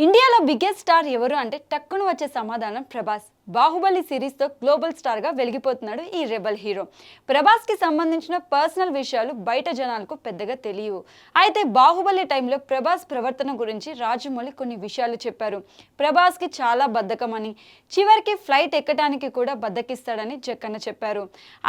ఇండియాలో biggest star ఎవరు అంటే టక్కున వచ్చే సమాధానం ప్రభాస్. బాహుబలి సిరీస్తో గ్లోబల్ స్టార్గా వెలిగిపోతున్నాడు ఈ రెబల్ హీరో. ప్రభాస్కి సంబంధించిన పర్సనల్ విషయాలు బయట జనాలకు పెద్దగా తెలియవు. అయితే బాహుబలి టైంలో ప్రభాస్ ప్రవర్తన గురించి రాజమౌళి కొన్ని విషయాలు చెప్పారు. ప్రభాస్కి చాలా బద్ధకమని, చివరికి ఫ్లైట్ ఎక్కడానికి కూడా బద్దకిస్తాడని జక్కన్న చెప్పారు.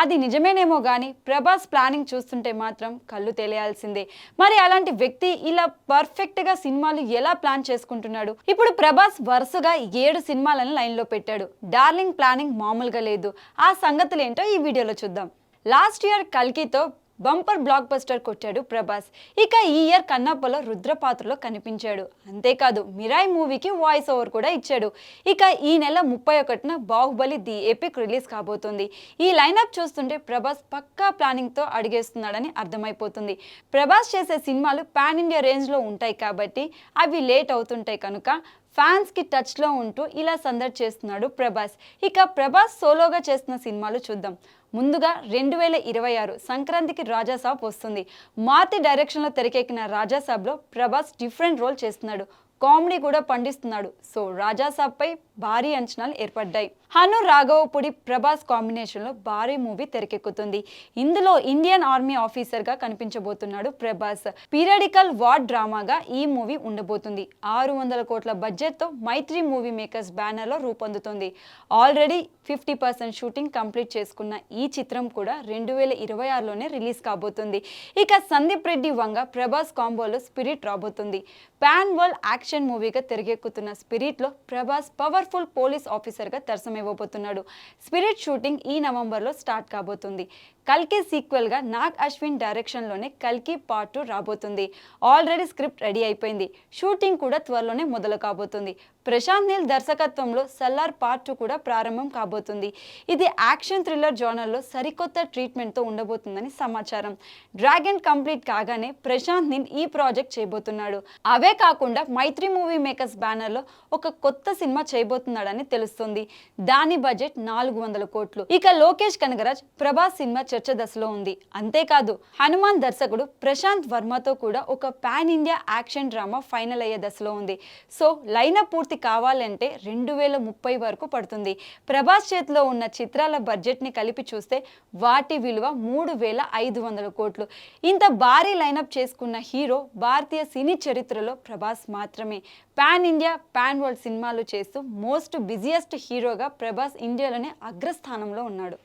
అది నిజమేనేమో కానీ ప్రభాస్ ప్లానింగ్ చూస్తుంటే మాత్రం కళ్ళు తెలియాల్సిందే. మరి అలాంటి వ్యక్తి ఇలా పర్ఫెక్ట్గా సినిమాలు ఎలా ప్లాన్ చేసుకుంటున్నాడు? ఇప్పుడు ప్రభాస్ వరుసగా 7 సినిమాలను లైన్లో పెట్టాడు. డార్లింగ్ ప్లానింగ్ మామూలుగా లేదు. ఆ సంగతులు ఏంటో ఈ వీడియోలో చూద్దాం. లాస్ట్ ఇయర్ కల్కితో బంపర్ బ్లాక్ బస్టర్ కొట్టాడు ప్రభాస్. ఇక ఈ ఇయర్ కన్నప్పలో రుద్ర పాత్రలో కనిపించాడు. అంతేకాదు మిరాయి మూవీకి వాయిస్ ఓవర్ కూడా ఇచ్చాడు. ఇక ఈ నెల 31న బాహుబలి ది ఎపిక్ రిలీజ్ కాబోతుంది. ఈ లైనప్ చూస్తుంటే ప్రభాస్ పక్కా ప్లానింగ్తో అడిగేస్తున్నాడని అర్థమైపోతుంది. ప్రభాస్ చేసే సినిమాలు పాన్ ఇండియా రేంజ్లో ఉంటాయి కాబట్టి అవి లేట్ అవుతుంటాయి కనుక ఫ్యాన్స్కి టచ్లో ఉంటూ ఇలా సందడి చేస్తున్నాడు ప్రభాస్. ఇక ప్రభాస్ సోలోగా చేస్తున్న సినిమాలు చూద్దాం. ముందుగా 2026 సంక్రాంతికి రాజాసాబ్ వస్తుంది. మార్తి డైరెక్షన్లో తెరకెక్కిన రాజాసాబ్లో ప్రభాస్ డిఫరెంట్ రోల్ చేస్తున్నాడు. కామెడీ కూడా పండిస్తున్నాడు. సో రాజాసాబ్పై భారీ అంచనాలు ఏర్పడ్డాయి. హను రాఘవపుడి ప్రభాస్ కాంబినేషన్లో భారీ మూవీ తెరకెక్కుతుంది. ఇందులో ఇండియన్ ఆర్మీ ఆఫీసర్గా కనిపించబోతున్నాడు ప్రభాస్. పీరియడికల్ వార్ డ్రామాగా ఈ మూవీ ఉండబోతుంది. 600 కోట్ల బడ్జెట్తో మైత్రి మూవీ మేకర్స్ బ్యానర్లో రూపొందుతుంది. ఆల్రెడీ 50% షూటింగ్ కంప్లీట్ చేసుకున్న ఈ చిత్రం కూడా 2026లోనే రిలీజ్ కాబోతుంది. ఇక సందీప్ రెడ్డి వంగ ప్రభాస్ కాంబోలో స్పిరిట్ రాబోతుంది. పాన్ వరల్డ్ యాక్షన్ మూవీగా తెరకెక్కుతున్న స్పిరిట్లో ప్రభాస్ పవర్ఫుల్ పోలీస్ ఆఫీసర్గా దర్శనమివ్వబోతున్నాడు. స్పిరిట్ షూటింగ్ ఈ నవంబర్లో స్టార్ట్ కాబోతుంది. కల్కి సీక్వెల్గా నాగ్ అశ్విన్ డైరెక్షన్లోనే కల్కి పార్ట్ 2 రాబోతుంది. ఆల్రెడీ స్క్రిప్ట్ రెడీ అయిపోయింది. షూటింగ్ కూడా త్వరలోనే మొదలు కాబోతుంది. ప్రశాంత్ నీల్ దర్శకత్వంలో సల్లార్ పార్ట్ 2 కూడా ప్రారంభం కాబోతుంది. ఇది యాక్షన్ థ్రిల్లర్ జోనర్లో సరికొత్త ట్రీట్మెంట్తో ఉండబోతుందని సమాచారం. డ్రాగన్ కంప్లీట్ కాగానే ప్రశాంత్ నీల్ ఈ ప్రాజెక్ట్ చేయబోతున్నాడు. అవే కాకుండా మైత్రి మూవీ మేకర్స్ బ్యానర్లో ఒక కొత్త సినిమా చేయబోతున్నాడని తెలుస్తుంది. దాని బడ్జెట్ 400 కోట్లు. ఇక లోకేష్ కనగరాజ్ ప్రభాస్ సినిమా చర్చ దశలో ఉంది. అంతేకాదు హనుమాన్ దర్శకుడు ప్రశాంత్ వర్మతో కూడా ఒక pan India action drama final అయ్యే దశలో ఉంది. సో లైనప్ పూర్తి కావాలంటే 2030 వరకు పడుతుంది. ప్రభాస్ చేతిలో ఉన్న చిత్రాల బడ్జెట్ని కలిపి చూస్తే వాటి విలువ 3500 కోట్లు. ఇంత భారీ లైనప్ చేసుకున్న హీరో భారతీయ సినీ చరిత్రలో ప్రభాస్ మాత్రమే. పాన్ ఇండియా పాన్ వరల్డ్ సినిమాలు చేస్తూ మోస్ట్ బిజియెస్ట్ హీరోగా ప్రభాస్ ఇండియాలోనే అగ్రస్థానంలో ఉన్నాడు.